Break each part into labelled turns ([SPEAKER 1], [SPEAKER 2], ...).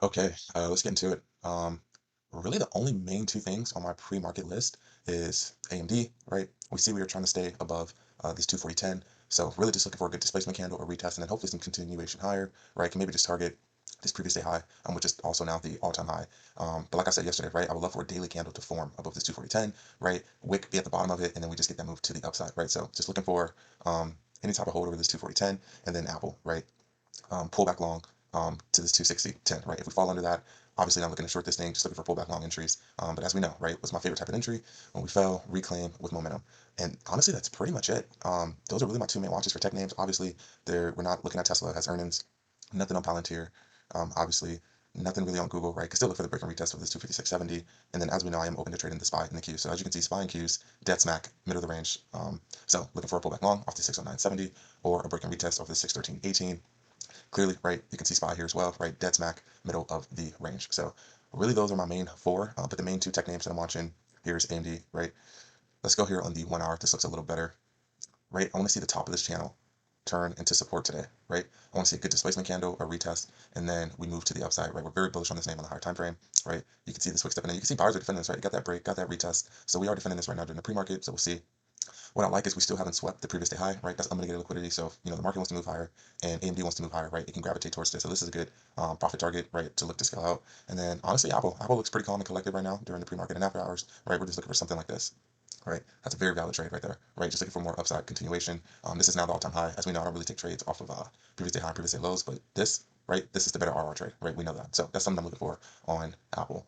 [SPEAKER 1] Okay, let's get into it. Really, the only main two things on my pre-market list is AMD, right? We see we are trying to stay above this 240.10, so really just looking for a good displacement candle, a retest, and then hopefully some continuation higher, right? Can maybe just target this previous day high, which is also now the all-time high. But like I said yesterday, right, I would love for a daily candle to form above this 240.10, right? Wick be at the bottom of it, and then we just get that move to the upside, right? So just looking for any type of hold over this 240.10, and then Apple, right? Pull back long to this 260.10, right? If we fall under that, obviously I'm looking to short this thing, just looking for pullback long entries. But as we know, right, what's my favorite type of entry? When we fell, reclaim with momentum. And honestly, that's pretty much it. Those are really my two main watches for tech names. Obviously, we're not looking at Tesla as earnings, nothing on Palantir, obviously. Nothing really on Google, right? Can still look for the break and retest of this 256.70. And then as we know, I am open to trading the SPY and the Q. So as you can see, SPY and Qs, dead smack, middle of the range. So looking for a pullback long off the 609.70 or a break and retest off the 613.18. Clearly, right, you can see SPY here as well, right, dead smack middle of the range. So really those are my main four, but the main two tech names that I'm watching here is AMD, right? Let's go here on the 1 hour. This looks a little better, right? I want to see the top of this channel turn into support today, right? I want to see a good displacement candle, a retest, and then we move to the upside, right? We're very bullish on this name on the higher time frame, right? You can see this wick stepping in. You can see buyers are defending this, right? You got that break, got that retest. So we are defending this right now during the pre-market. So we'll see. What I like is we still haven't swept the previous day high, right? That's unmitigated liquidity. So, the market wants to move higher and AMD wants to move higher, right? It can gravitate towards this. So this is a good profit target, right, to look to scale out. And then honestly, Apple looks pretty calm and collected right now during the pre-market and after hours, right? We're just looking for something like this, right? That's a very valid trade right there, right? Just looking for more upside continuation. This is now the all-time high. As we know, I don't really take trades off of previous day high, previous day lows, but this, right, this is the better RR trade, right? We know that. So that's something I'm looking for on Apple.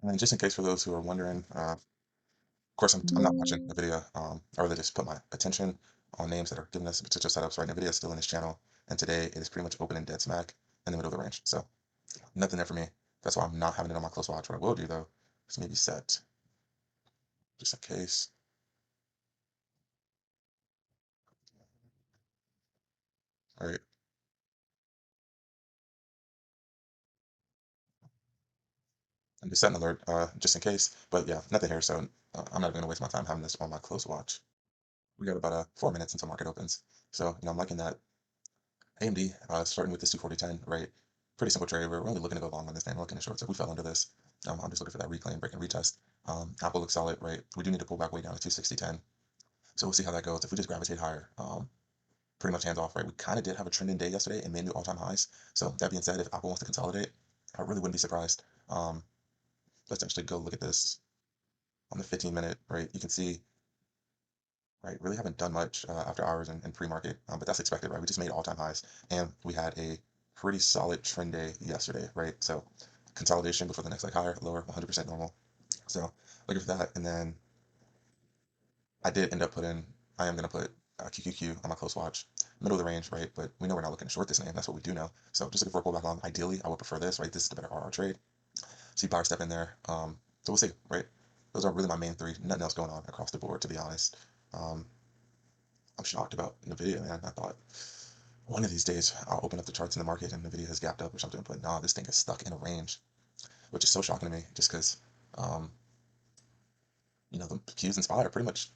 [SPEAKER 1] And then just in case for those who are wondering, of course, I'm not watching NVIDIA. I really just put my attention on names that are giving us potential setups, right? NVIDIA is still in this channel, and today it is pretty much open and dead smack in the middle of the range. So nothing there for me. That's why I'm not having it on my close watch. What I will do though is maybe set just in case. All right, I'm just setting alert just in case. But yeah, nothing here. So I'm not going to waste my time having this on my close watch. We got about 4 minutes until market opens. So I'm liking that AMD, starting with this 240.10, right? Pretty simple trade. We're only looking to go long on this thing. We're looking to short. So if we fell under this, I'm just looking for that reclaim, break, and retest. Apple looks solid, right? We do need to pull back way down to 260.10. So we'll see how that goes. If we just gravitate higher, pretty much hands off, right? We kind of did have a trending day yesterday and made new all-time highs. So that being said, if Apple wants to consolidate, I really wouldn't be surprised. Um, let's actually go look at this on the 15-minute, right? You can see, right, really haven't done much after hours and pre-market, but that's expected, right? We just made all-time highs, and we had a pretty solid trend day yesterday, right? So consolidation before the next leg higher, lower, 100% normal. So looking for that, and then I did end up I am going to put QQQ on my close watch, middle of the range, right? But we know we're not looking to short this name. That's what we do know. So just looking for a pullback long. Ideally, I would prefer this, right? This is the better RR trade. See buyer step in there. So we'll see, right? Those are really my main three. Nothing else going on across the board, to be honest. Um, I'm shocked about NVIDIA, man. I thought one of these days I'll open up the charts in the market and NVIDIA has gapped up or something, but nah, this thing is stuck in a range, which is so shocking to me just because, um, the Qs and SPY are pretty much,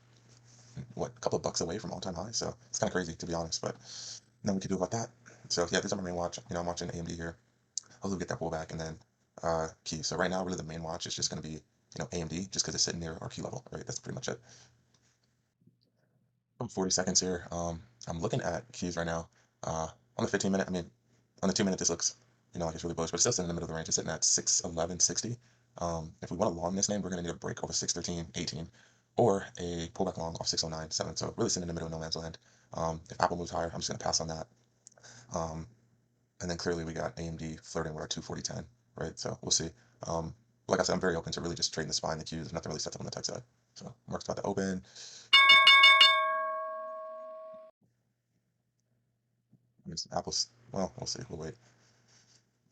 [SPEAKER 1] what, a couple of bucks away from all-time highs. So it's kind of crazy, to be honest, but nothing we can do about that. So yeah, these are my main watch. I'm watching AMD here. Hopefully we get that pullback and then Q. So right now, really the main watch is just going to be, AMD just because it's sitting near our Q level, right? That's pretty much it. I'm 40 seconds here. I'm looking at Qs right now. On the 15-minute, I mean, on the 2 minute, this looks, like it's really bullish, but it's still sitting in the middle of the range. It's sitting at 611.60. If we want to long this name, we're going to need a break over 613.18 or a pullback long off 609.7. So really sitting in the middle of no man's land. If Apple moves higher, I'm just going to pass on that. Um, and then clearly we got AMD flirting with our 240.10, right? So we'll see. Um, like I said, I'm very open to really just trading the SPY and the Q. There's nothing really set up on the tech side. So market's about to open. Apple's, well, we'll see. We'll wait.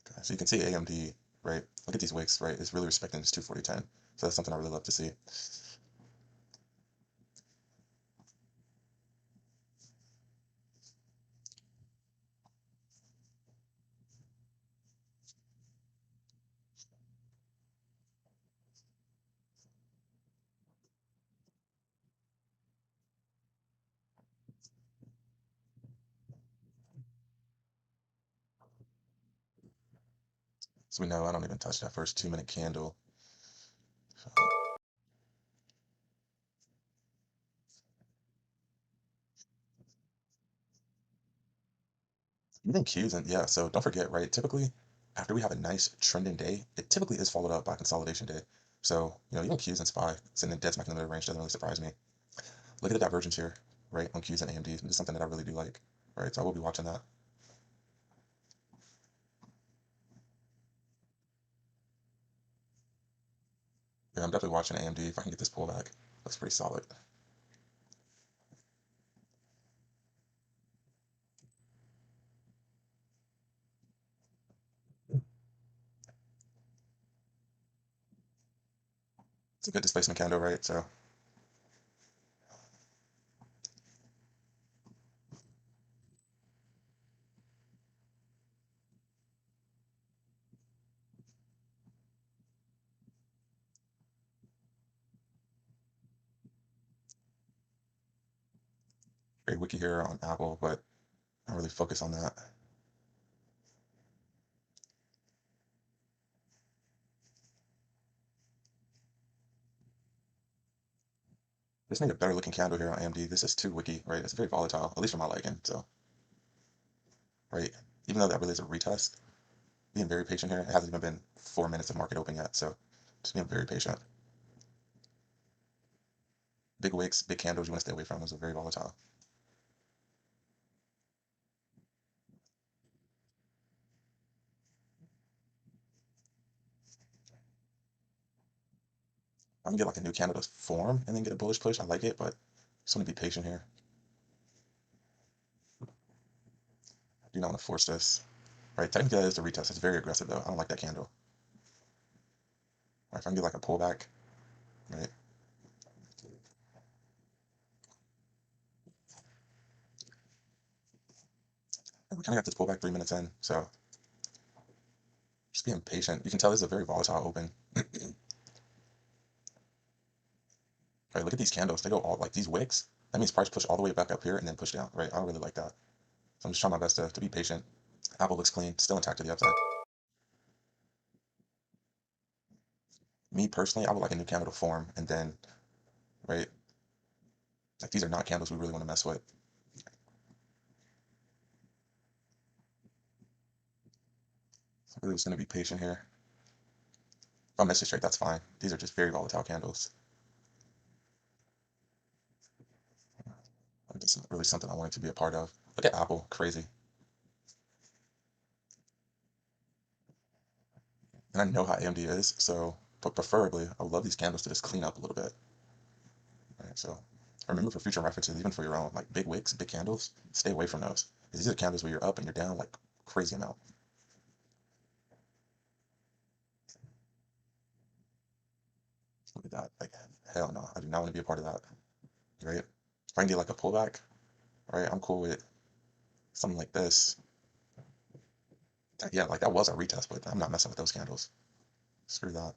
[SPEAKER 1] Okay. So you can see AMD, right? Look at these wicks, right? It's really respecting this 240.10. So that's something I really love to see. So we know I don't even touch that first 2 minute candle. So even Qs and yeah, so don't forget, right? Typically, after we have a nice trending day, it typically is followed up by consolidation day. So, even Qs and SPY sitting in dead smack in the middle range doesn't really surprise me. Look at the divergence here, right, on Qs and AMD. This is something that I really do like, right? So I will be watching that. Yeah, I'm definitely watching AMD. If I can get this pullback, looks pretty solid. It's a good displacement candle, right? So very wiki here on Apple, but I don't really focus on that. Just need a better looking candle here on AMD. This is too wiki, right? It's very volatile, at least for my liking. So, right, even though that really is a retest, being very patient here. It hasn't even been 4 minutes of market open yet, so just being very patient. Big wicks, big candles you want to stay away from. Those are very volatile. I'm gonna get like a new candle to form and then get a bullish push. I like it, but just want to be patient here. I do not want to force this. Right, technically that is the retest. It's very aggressive though. I don't like that candle. Right, if I can get like a pullback, right? And we kind of got this pullback 3 minutes in, so just being patient. You can tell this is a very volatile open. Right, look at these candles. They go all like these wicks. That means price push all the way back up here and then push down. Right, I don't really like that. So I'm just trying my best to be patient. Apple looks clean, still intact to the upside. Me personally, I would like a new candle to form and then, right, like these are not candles we really want to mess with. So I'm really just going to be patient here. If I miss it straight, that's fine. These are just very volatile candles. It's really something I wanted to be a part of. Look at Apple, crazy. And I know how AMD is, so, but preferably, I would love these candles to just clean up a little bit. Right, so remember for future references, even for your own, like big wicks, big candles, stay away from those. Because these are candles where you're up and you're down like crazy amount. Look at that. Like, hell no, I do not want to be a part of that. Right? If I can get like a pullback, right, I'm cool with something like this. Yeah, like that was a retest, but I'm not messing with those candles. Screw that.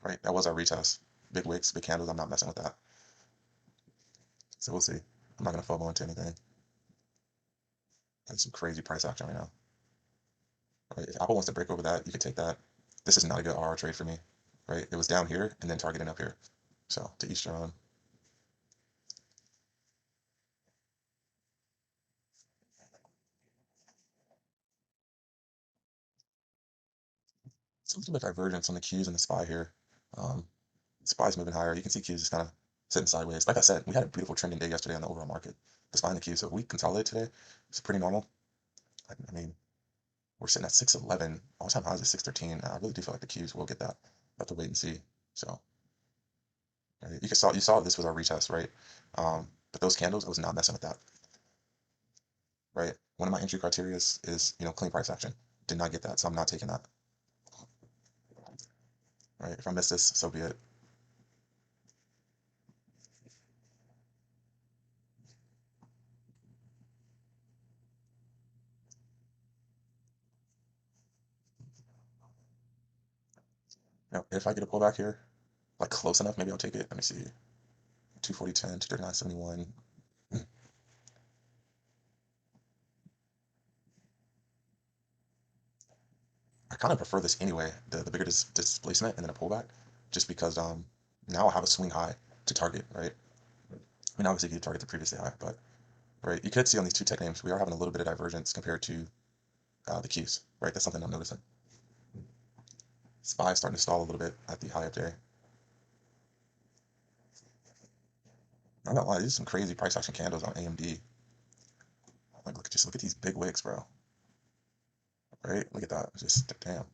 [SPEAKER 1] Right? That was our retest. Big wicks, big candles, I'm not messing with that. So we'll see. I'm not gonna FOMO into anything. That's some crazy price action right now. Right? If Apple wants to break over that, you could take that. This is not a good RR trade for me. Right? It was down here and then targeting up here. So to each their own. Some sort of divergence on the Qs and the SPY here. Um, SPY's moving higher. You can see Qs is kind of sitting sideways. Like I said, we had a beautiful trending day yesterday on the overall market. The SPY and the Q. So if we consolidate today, it's pretty normal. I mean, we're sitting at 611. All-time highs is 613. I really do feel like the Qs will get that. Have to wait and see. So right, you saw this was our retest, right? But those candles, I was not messing with that. Right? One of my entry criteria is clean price action. Did not get that, so I'm not taking that. Right? If I miss this, so be it. If I get a pullback here, like close enough, maybe I'll take it. Let me see. 240.10, 239.71. kind of prefer this anyway, the bigger displacement and then a pullback, just because now I have a swing high to target, right? I mean, obviously you target the previous high, but right, you could see on these two tech names we are having a little bit of divergence compared to the Qs, right? That's something I'm noticing. SPY is starting to stall a little bit at the high up there. I'm not gonna lie, these are some crazy price action candles on AMD. Like, look at these big wicks, bro. Right? Look at that. Just damn.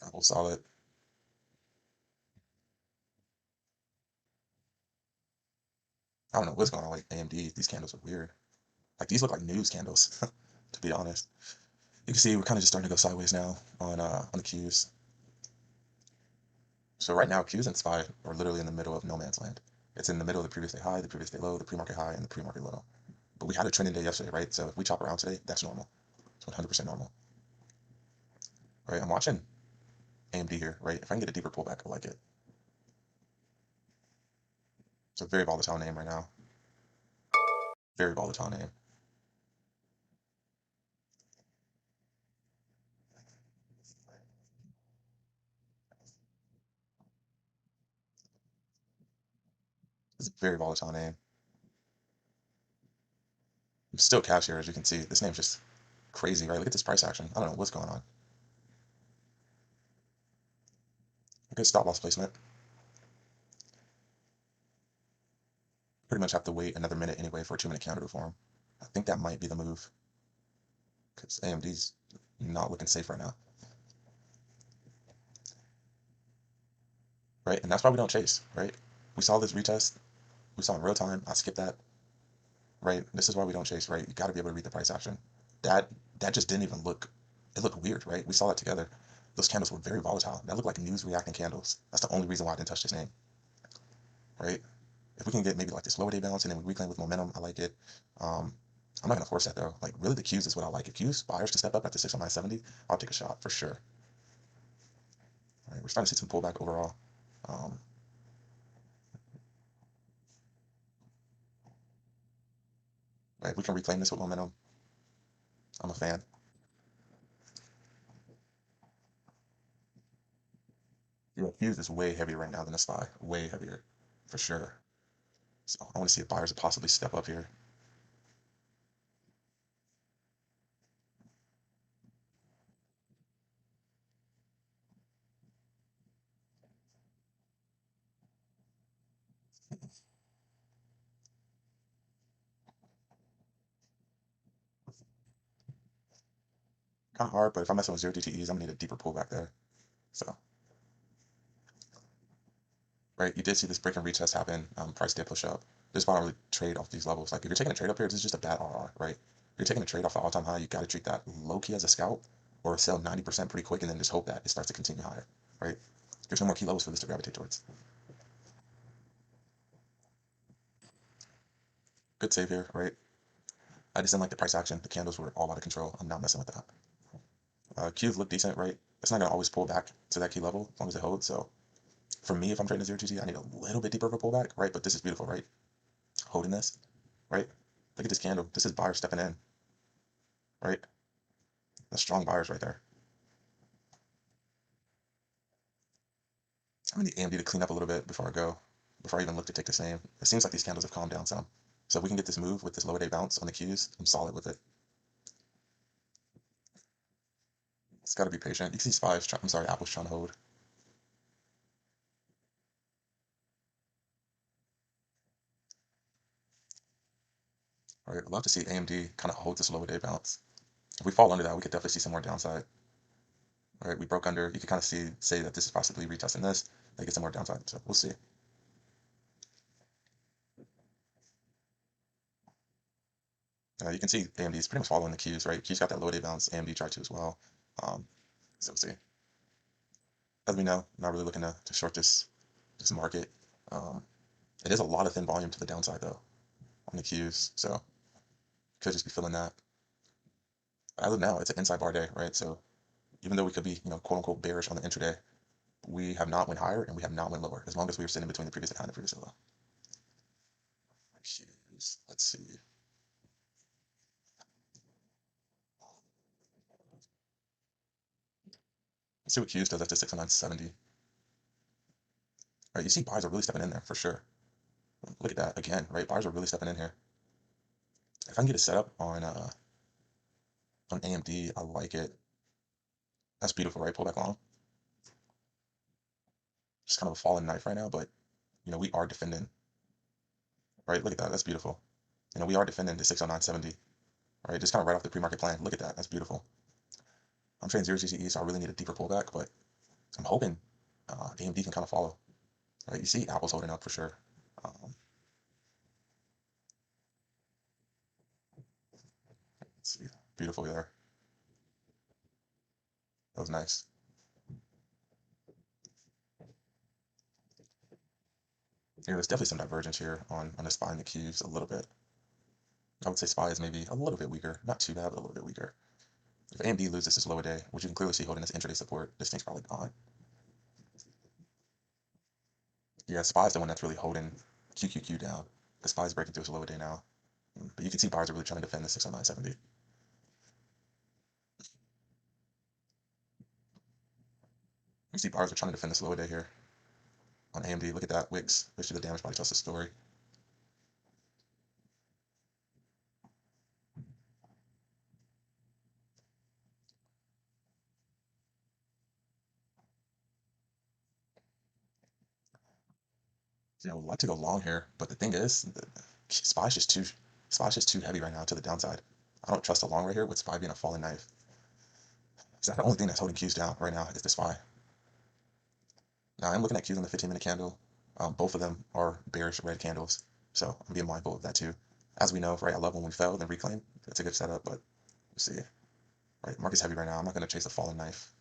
[SPEAKER 1] Apple solid. I don't know what's going on with AMD. These candles are weird. Like these look like news candles, to be honest. You can see we're kind of just starting to go sideways now on the Qs. So right now, Qs and SPY are literally in the middle of no man's land. It's in the middle of the previous day high, the previous day low, the pre-market high, and the pre-market low. But we had a trending day yesterday, right? So if we chop around today, that's normal. It's 100% normal. Right? I'm watching AMD here, right? If I can get a deeper pullback, I like it. It's a very volatile name right now. Very volatile name. It's a very volatile name. I'm still cash here, as you can see. This name's just crazy, right? Look at this price action. I don't know what's going on. Good stop loss placement. Pretty much have to wait another minute anyway for a 2-minute candle to form. I think that might be the move because AMD's not looking safe right now. Right? And that's why we don't chase, right? We saw this retest. We saw in real time. I skipped that, right? This is why we don't chase, right? You got to be able to read the price action. That just didn't even look, it looked weird, right? We saw that together. Those candles were very volatile. That looked like news reacting candles. That's the only reason why I didn't touch this name, right? If we can get maybe like this lower day balance and then we reclaim with momentum, I like it. I'm not gonna force that though. Like really, the Qs is what I like. If Qs buyers to step up at the 609.70, I'll take a shot for sure. All right, we're starting to see some pullback overall. Right, we can reclaim this with momentum. I'm a fan. Yeah, Qs is way heavier right now than the SPY. Way heavier, for sure. So I want to see if buyers possibly step up here. Kind of hard, but if I'm messing with zero DTEs, I'm gonna need a deeper pullback there. So, right, you did see this break and retest happen. Price did push up. This why I don't really trade off these levels. Like if you're taking a trade up here, this is just a bad RR, right? If you're taking a trade off the all-time high, you got to treat that low key as a scalp or sell 90% pretty quick and then just hope that it starts to continue higher, right? There's no more key levels for this to gravitate towards. Good save here, right? I just didn't like the price action. The candles were all out of control. I'm not messing with that. Qs look decent, right? It's not gonna always pull back to that key level as long as it holds. So for me, if I'm trading 0GT, I need a little bit deeper of a pullback, right? But this is beautiful, right? Holding this, right? Look at this candle. This is buyers stepping in, right? That's strong buyers right there. I'm gonna need AMD to clean up a little bit before I go, before I even look to take this name. It seems like these candles have calmed down some. So if we can get this move with this lower day bounce on the Qs, I'm solid with it. It's got to be patient. You can see SPY's trying, I'm sorry, Apple's trying to hold. All right, I'd love to see AMD kind of hold this lower day bounce. If we fall under that, we could definitely see some more downside. All right, we broke under. You can kind of say that this is possibly retesting this. They get some more downside. So we'll see. You can see AMD is pretty much following the Qs, right? Qs got that low day bounce. AMD tried to as well. So we'll see. As we know, not really looking to short this market. It is a lot of thin volume to the downside though on the Qs, so could just be feeling that. As of now, it's an inside bar day, right? So even though we could be, quote unquote bearish on the intraday, we have not went higher and we have not went lower as long as we were sitting between the previous high and the previous low. Qs, let's see. Let's see what Q's does after 609.70. Right, you see buyers are really stepping in there for sure. Look at that again, right? Buyers are really stepping in here. If I can get a setup on AMD, I like it. That's beautiful, right? Pull back long. Just kind of a fallen knife right now, but we are defending, right? Look at that. That's beautiful. We are defending the 609.70, right? Just kind of right off the pre-market plan. Look at that. That's beautiful. I'm trading 0 GCE, so I really need a deeper pullback, but I'm hoping AMD can kind of follow. Right? You see Apple's holding up for sure. Let's see. Beautiful there. That was nice. Yeah, there's definitely some divergence here on the SPY and the Qs a little bit. I would say SPY is maybe a little bit weaker. Not too bad, but a little bit weaker. If AMD loses this lower day, which you can clearly see holding this intraday support, this thing's probably gone. Yeah, SPY is the one that's really holding QQQ down. The SPY is breaking through its lower day now. But you can see buyers are really trying to defend the 609.70. You see buyers are trying to defend this lower day here. On AMD, look at that. Wicks, which the damage body tells the story. I would like to go long here, but the thing is, SPY's just too heavy right now to the downside. I don't trust a long right here with SPY being a falling knife. That's the only thing that's holding Qs down right now is the SPY. Now I'm looking at Qs on the 15-minute candle. Both of them are bearish red candles, so I'm being mindful of that too. As we know, right, I love when we fail, then reclaim. It's a good setup, but we'll see. Right, market's heavy right now. I'm not going to chase a falling knife.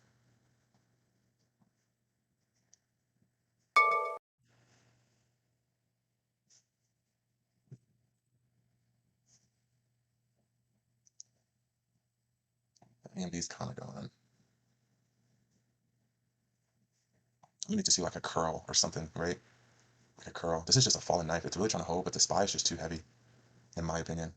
[SPEAKER 1] AMD's kind of going. We need to see like a curl or something, right? Like a curl. This is just a falling knife. It's really trying to hold, but the SPY is just too heavy, in my opinion.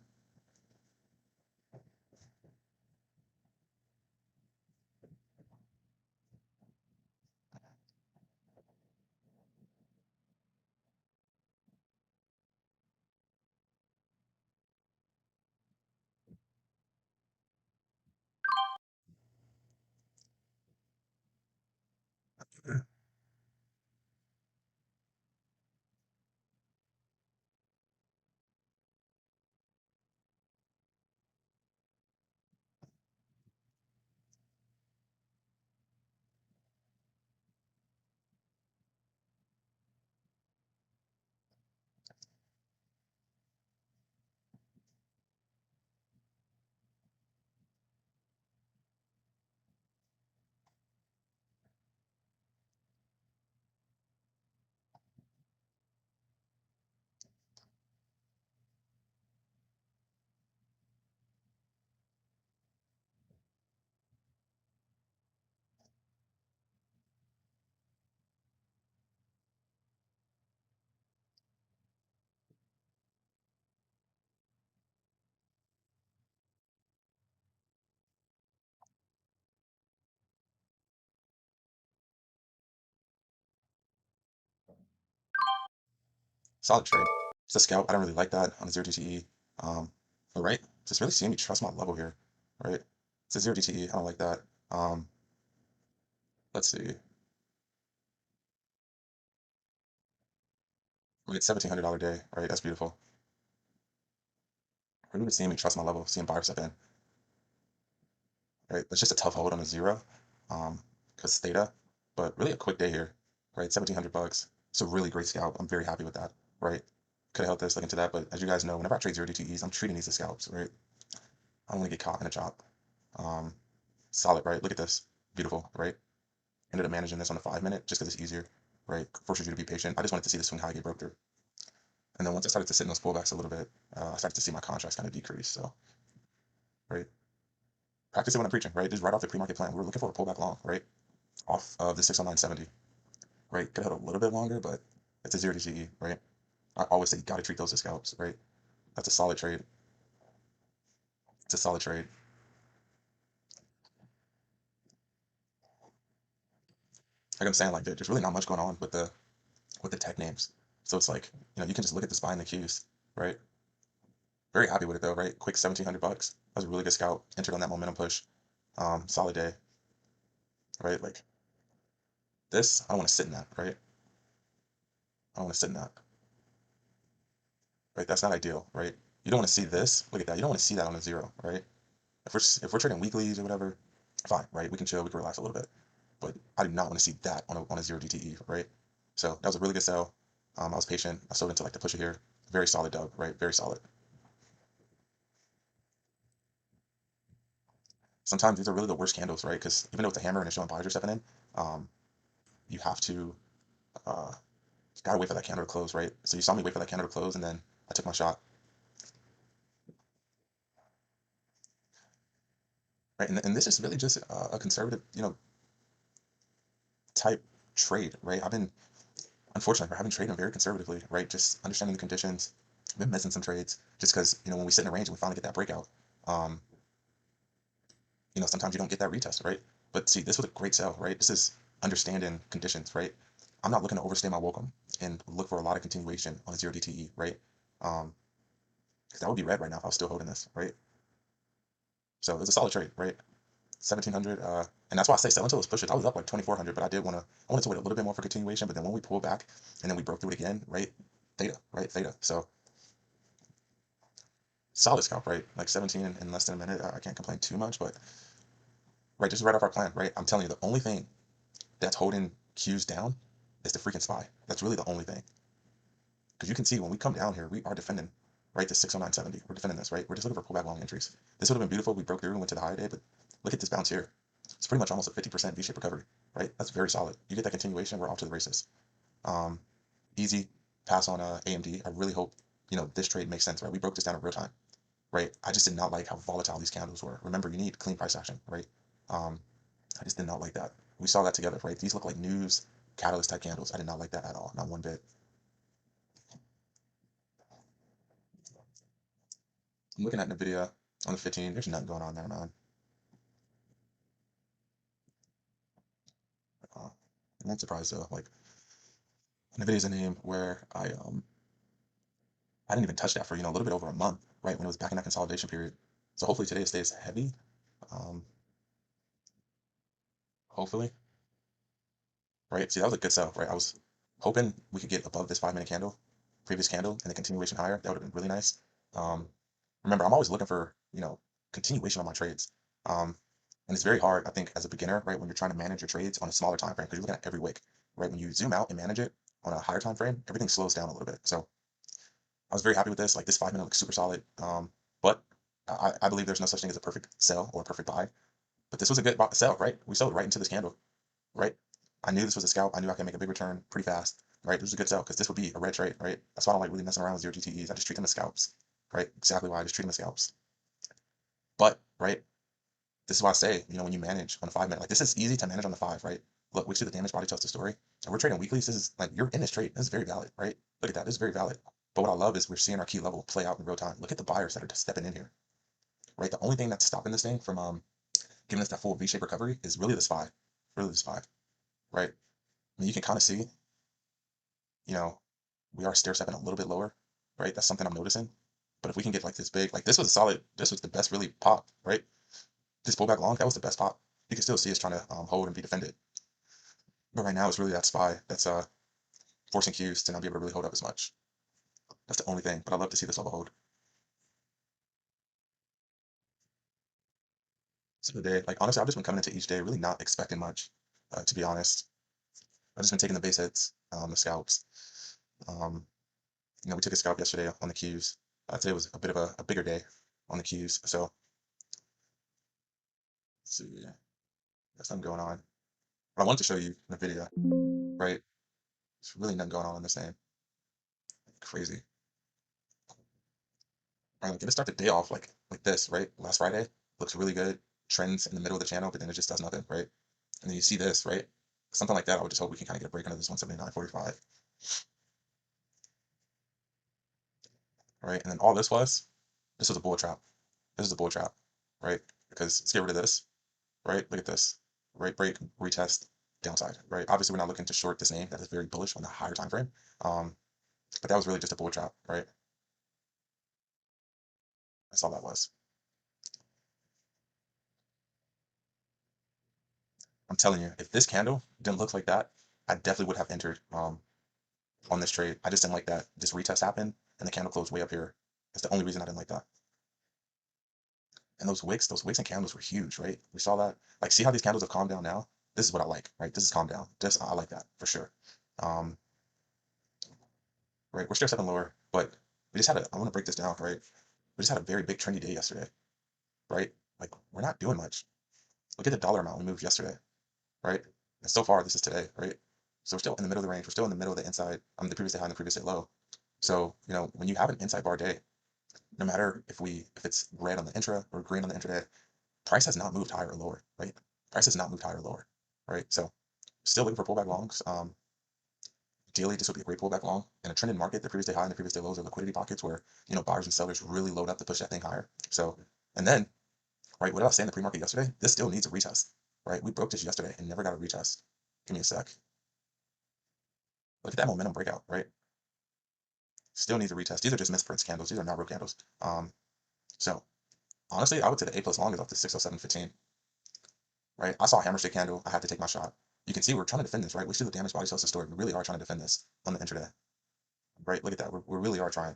[SPEAKER 1] Solid trade. It's a scalp. I don't really like that on the 0 DTE. But right, just really seeing me trust my level here, right? It's a 0 DTE. I don't like that. Um, let's see. We get $1,700 day, right? That's beautiful. Really seeing me trust my level, seeing buyers step in, right? It's just a tough hold on a 0, because theta, but really a quick day here, right? 1,700 bucks. It's a really great scalp. I'm very happy with that, right? Could have helped this, look into that, but as you guys know, whenever I trade 0 DTEs, I'm treating these as scalps, right? I don't want to get caught in a chop. Um, Solid, right? Look at this. Beautiful, right? Ended up managing this on the 5-minute just because it's easier, right? Forces you to be patient. I just wanted to see the swing high get broke through. And then once I started to sit in those pullbacks a little bit, I started to see my contracts kind of decrease. So, right? Practice it when I'm preaching, right? Just right off the pre-market plan. We're looking for a pullback long, right? Off of the 609.70, right? Could have held a little bit longer, but it's a 0 DCE, right? I always say you got to treat those as scalps, right? That's a solid trade. It's a solid trade. like I'm saying, like there's really not much going on with the tech names. So it's like, you can just look at this buy in the Qs, right? Very happy with it though, right? Quick 1,700 bucks. That was a really good scalp. Entered on that momentum push. Solid day, right? Like this, I don't want to sit in that, right? I don't want to sit in that, right? That's not ideal, right? You don't want to see this. Look at that. You don't want to see that on a zero, right? If we're trading weeklies or whatever, fine, right? We can chill, we can relax a little bit. But I do not want to see that on a zero DTE, right? So that was a really good sell. I was patient. I sold into like the pusher here. Very solid dub, right? Very solid. Sometimes these are really the worst candles, right? Because even though it's a hammer and it's showing buyers are stepping in, um, you have to uh, gotta wait for that candle to close, right? So you saw me wait for that candle to close, and then I took my shot, right? And this is really just a conservative, type trade, right? Unfortunately, I've been trading very conservatively, right? Just understanding the conditions. I've been missing some trades just because, when we sit in a range and we finally get that breakout, um, sometimes you don't get that retest, right? But see, this was a great sell, right? This is understanding conditions, right? I'm not looking to overstay my welcome and look for a lot of continuation on a zero DTE, right? Um, because that would be red right now if I was still holding this, right? So it's a solid trade, right? 1,700, and that's why I say sell until it's pushed. I was up like 2,400, but I wanted to wait a little bit more for continuation. But then when we pulled back and then we broke through it again, right? Theta, right? Theta. So solid scalp, right? Like 17 in less than a minute. I can't complain too much, but right, just right off our plan, right? I'm telling you, the only thing that's holding Qs down is the freaking SPY. That's really the only thing. Because you can see when we come down here, we are defending, right, the 609.70. We're defending this, right? We're just looking for pullback long entries. This would have been beautiful. We broke through and went to the high day, but look at this bounce here. It's pretty much almost a 50% V-shaped recovery, right? That's very solid. You get that continuation, we're off to the races. Um, Easy pass on AMD. I really hope, this trade makes sense, right? We broke this down in real time, right? I just did not like how volatile these candles were. Remember, you need clean price action, right? Um, I just did not like that. We saw that together, right? These look like news catalyst type candles. I did not like that at all, not one bit. I'm looking at NVIDIA on the 15. There's nothing going on there, man. I'm not surprised though. Like NVIDIA's a name where I didn't even touch that for a little bit over a month, right, when it was back in that consolidation period. So hopefully today it stays heavy. Um, Hopefully, right? See, that was a good sell, right? I was hoping we could get above this 5 minute candle, previous candle, and the continuation higher. That would have been really nice. Um, Remember, I'm always looking for, continuation on my trades. And it's very hard, I think, as a beginner, right, when you're trying to manage your trades on a smaller time frame, because you're looking at every wick, right? When you zoom out and manage it on a higher time frame, everything slows down a little bit. So I was very happy with this. Like this 5 minute looks super solid. But I believe there's no such thing as a perfect sell or a perfect buy. But this was a good sell, right? We sold right into this candle, right? I knew this was a scalp. I knew I could make a big return pretty fast, right? This was a good sell because this would be a red trade, right? That's why I don't like really messing around with zero GTEs. I just treat them as scalps, right? Exactly why I just treat them as scalps. But, right, this is why I say, when you manage on a 5 minute, like this is easy to manage on the five, right? Look, we see the damage body tells the story. And we're trading weeklies. This is like, you're in this trade. This is very valid, right? Look at that. This is very valid. But what I love is we're seeing our key level play out in real time. Look at the buyers that are just stepping in here, right? The only thing that's stopping this thing from giving us that full V-shaped recovery is really the SPY, really the SPY, right? I mean, you can kind of see, you know, we are stair stepping a little bit lower, right? That's something I'm noticing. But if we can get like this big, like this was a solid, this was the best really pop, right? This pullback long, that was the best pop. You can still see us trying to hold and be defended. But right now it's really that SPY that's forcing Qs to not be able to really hold up as much. That's the only thing. But I'd love to see this level hold. So the day, like honestly, I've just been coming into each day really not expecting much, to be honest. I've just been taking the base hits, the scalps. Um, we took a scalp yesterday on the Qs. Today was a bit of a bigger day on the Qs. So let's see, there's something going on. But I wanted to show you in the video, right? There's really nothing going on in this name. Crazy. Right, like, gonna start the day off like this, right? Last Friday looks really good. Trends in the middle of the channel, but then it just does nothing, right? And then you see this, right? Something like that. I would just hope we can kind of get a break under this 179.45, right? And then all this was a bull trap. This is a bull trap, right? Because let's get rid of this, right? Look at this, right? Break, retest. downside, right? Obviously, we're not looking to short this name that is very bullish on the higher time frame. But that was really just a bull trap, right? That's all that was. I'm telling you, if this candle didn't look like that, I definitely would have entered on this trade. I just didn't like that this retest happened and the candle closed way up here. That's the only reason I didn't like that. And those wicks and candles were huge, right? We saw that. Like, see how these candles have calmed down now? This is what I like, right? This is calmed down. Just I like that for sure. Um, right, we're still stepping lower, but we just had a. I want to break this down, right? We just had a very big trendy day yesterday, right? Like, we're not doing much. Look at the dollar amount we moved yesterday, right? And so far, this is today, right? So we're still in the middle of the range. We're still in the middle of the inside. The previous day high and the previous day low. So when you have an inside bar day, no matter if it's red on the intra or green on the intraday, price has not moved higher or lower, right? Price has not moved higher or lower, right? So still looking for pullback longs. Daily, this would be a great pullback long. In a trended market, the previous day high and the previous day lows are liquidity pockets where buyers and sellers really load up to push that thing higher. So, and then, right, what I was saying in the pre-market yesterday, this still needs a retest, right? We broke this yesterday and never got a retest. Give me a sec. Look at that momentum breakout, right? Still needs a retest. These are just misprints candles. These are not real candles. So honestly, I would say the A plus long is off to 607.15, right? I saw a hammer stick candle. I had to take my shot. You can see we're trying to defend this, right? We see the damaged body cells story. We really are trying to defend this on the intraday, right? Look at that. We really are trying.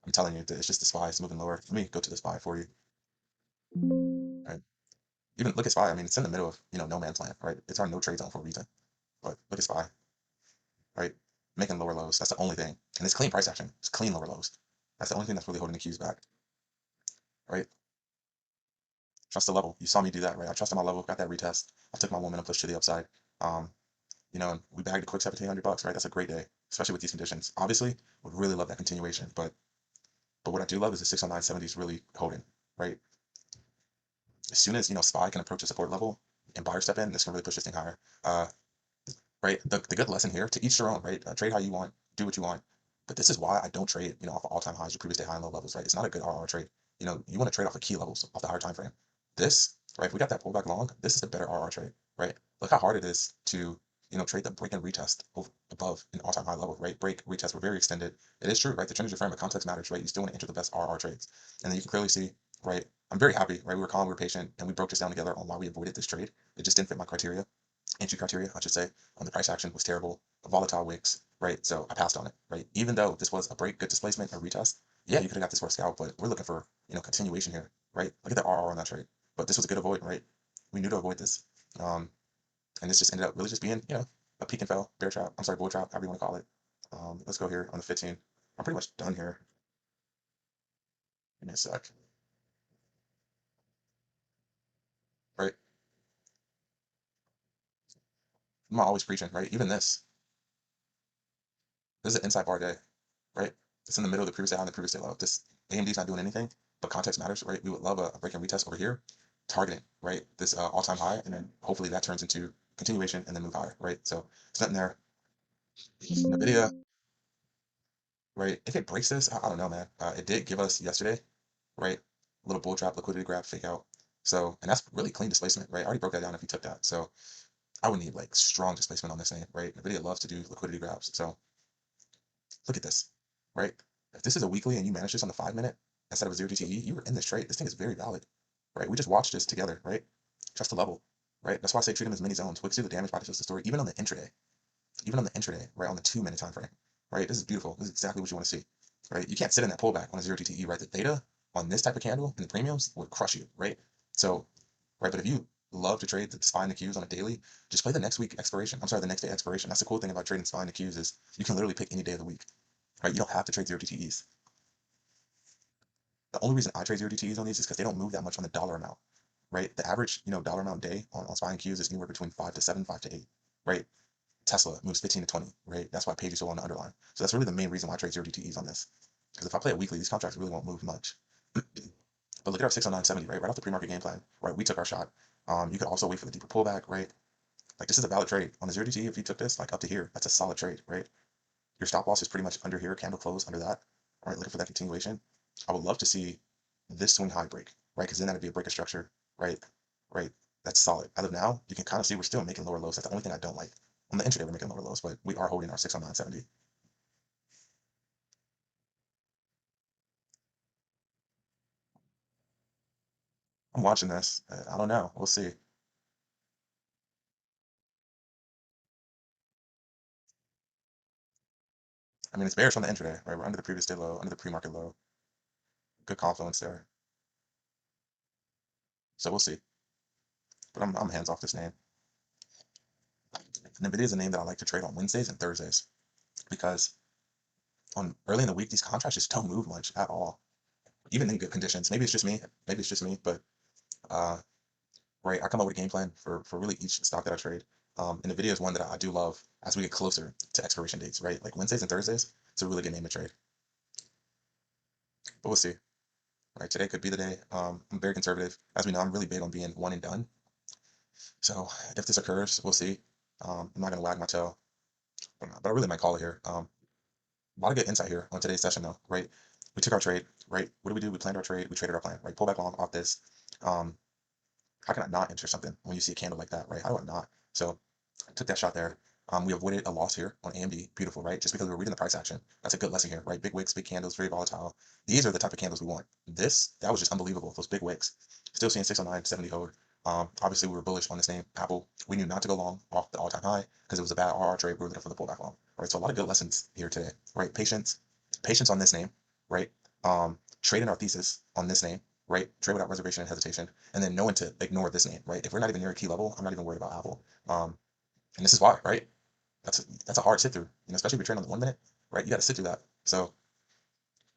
[SPEAKER 1] I'm telling you, it's just the SPY is moving lower. Let me go to the SPY for you. Right? Even look at SPY. I mean, it's in the middle of no man's land, right? It's our no trade zone for a reason. But look at SPY, right? Making lower lows. That's the only thing. And it's clean price action. It's clean lower lows. That's the only thing that's really holding the Qs back, right? Trust the level. You saw me do that, right? I trusted my level, got that retest. I took my momentum push to the upside. Um, and we bagged a quick $1,700, right? That's a great day, especially with these conditions. Obviously, would really love that continuation, but what I do love is the 609.70 is really holding, right? As soon as SPY can approach a support level and buyers step in, this can really push this thing higher. Right? The good lesson here, to each their own, right? Trade how you want, do what you want. But this is why I don't trade, off of all-time highs or previous day high and low levels, right? It's not a good RR trade. You want to trade off of key levels, off the higher time frame. This, right? If we got that pullback long, this is a better RR trade, right? Look how hard it is to, trade the break and retest above an all-time high level, right? Break, retest were very extended. It is true, right? The trend is your friend, but context matters, right? You still want to enter the best RR trades. And then you can clearly see, right? I'm very happy, right? We were calm, we were patient, and we broke this down together on why we avoided this trade. It just didn't fit my criteria. Entry criteria, I should say. The price action was terrible, volatile wicks, right? So I passed on it, right? Even though this was a break, good displacement, a retest, yeah, you could have got this for a scalp, but we're looking for, continuation here, right? Look at the RR on that trade. But this was a good avoid, right? We knew to avoid this. And this just ended up really just being, a peak and fell, bear trap. I'm sorry, bull trap, however you want to call it. Let's go here on the 15. I'm pretty much done here. Give me a sec. Right? I'm not always preaching, right? Even this is an inside bar day, right? It's in the middle of the previous day high and the previous day low. This AMD's not doing anything, but context matters, right? We would love a break and retest over here, targeting, right? This all-time high, and then hopefully that turns into continuation and then move higher, right? So it's nothing there. NVIDIA, right? If it breaks this, I don't know, man. It did give us yesterday, right? A little bull trap, liquidity grab, fake out. So, and that's really clean displacement, right? I already broke that down if you took that. So I would need like strong displacement on this thing, right? NVIDIA loves to do liquidity grabs. So look at this, right? If this is a weekly and you manage this on the 5 minute instead of a 0 DTE, you were in this trade. This thing is very valid, right? We just watched this together, right? Trust the level, right? That's why I say treat them as mini zones. Wicks do the damage by just the story, even on the intraday, right? On the 2 minute time frame, right? This is beautiful. This is exactly what you want to see, right? You can't sit in that pullback on a 0 DTE, right? The theta on this type of candle and the premiums would crush you, right? So, right, but if you love to trade the SPY and the Qs on a daily, just play the next week expiration. I'm sorry, the next day expiration. That's the cool thing about trading SPY and the Qs is you can literally pick any day of the week, right? You don't have to trade 0 DTEs. The only reason I trade 0 DTEs on these is because they don't move that much on the dollar amount, right? The average, dollar amount day on SPY and Qs is anywhere between 5 to 7, 5 to 8, right? Tesla moves 15 to 20, right? That's why page is so on the underline. So that's really the main reason why I trade 0 DTEs on this. Because if I play it weekly, these contracts really won't move much. But look at our 609.70, right? Right off the pre-market game plan, right? We took our shot. You could also wait for the deeper pullback, right? Like this is a valid trade. On the 0 DTE, if you took this like up to here, that's a solid trade, right? Your stop loss is pretty much under here, candle close under that. All right, looking for that continuation. I would love to see this swing high break, right? Because then that'd be a break of structure, right? Right. That's solid. As of now, you can kind of see we're still making lower lows. That's the only thing I don't like. On the intraday, we're making lower lows, but we are holding our 609.70. I'm watching this. I don't know. We'll see. I mean, it's bearish on the intraday, right? We're under the previous day low, under the pre-market low. Good confluence there. So we'll see. But I'm hands off this name. NVIDIA is a name that I like to trade on Wednesdays and Thursdays because on early in the week, these contracts just don't move much at all, even in good conditions. Maybe it's just me. Maybe it's just me, but uh, right, I come up with a game plan for really each stock that I trade. And NVIDIA is one that I do love as we get closer to expiration dates, right? Like Wednesdays and Thursdays, it's a really good name to trade. But we'll see. Right, today could be the day. I'm very conservative. As we know, I'm really big on being one and done. So if this occurs, we'll see. I'm not going to wag my tail, but I really might call it here. A lot of good insight here on today's session, though, right? We took our trade, right? What did we do? We planned our trade. We traded our plan, right? Pull back long off this. Um, how can I not enter something when you see a candle like that, right? How do I not? So I took that shot there. We avoided a loss here on AMD. Beautiful, right? Just because we were reading the price action. That's a good lesson here, right? Big wicks, big candles, very volatile. These are the type of candles we want. That was just unbelievable. Those big wicks. Still seeing 609.70 hold. Obviously, we were bullish on this name, Apple. We knew not to go long off the all-time high because it was a bad RR trade. We were looking for the pullback long, right? So a lot of good lessons here today, right? Patience on this name, right? Trading our thesis on this name, right? Trade without reservation and hesitation, and then knowing to ignore this name, right? If we're not even near a key level, I'm not even worried about Apple. And this is why, right? That's a hard sit through, especially if you're trading on the 1 minute, right? You got to sit through that. So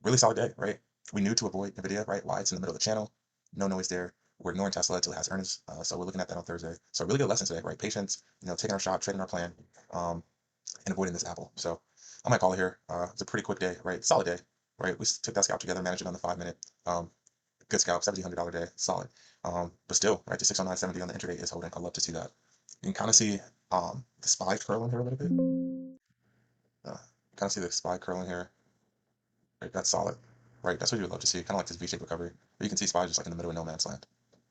[SPEAKER 1] really solid day, right? We knew to avoid NVIDIA, right? Why it's in the middle of the channel, no noise there. We're ignoring Tesla until it has earnings, so we're looking at that on Thursday. So really good lesson today, right? Patience, taking our shot, trading our plan, and avoiding this Apple. So I might call it here. It's a pretty quick day, right? Solid day, right? We took that scalp together, managed it on the 5 minute. Good scalp, $1,700 day, solid. But still, right? The 609.70 on the intraday is holding. I love to see that. You can kind of see the SPY curling here a little bit. Kind of see the SPY curling here. Right, that's solid. Right, that's what you would love to see. Kind of like this V-shaped recovery. But you can see SPY just like in the middle of no man's land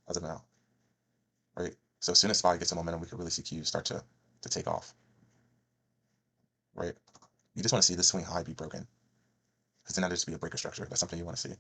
[SPEAKER 1] as of now. Right. So as soon as SPY gets some momentum, we could really see Q start to take off. Right. You just want to see this swing high be broken, because then that just be a breaker structure. That's something you want to see.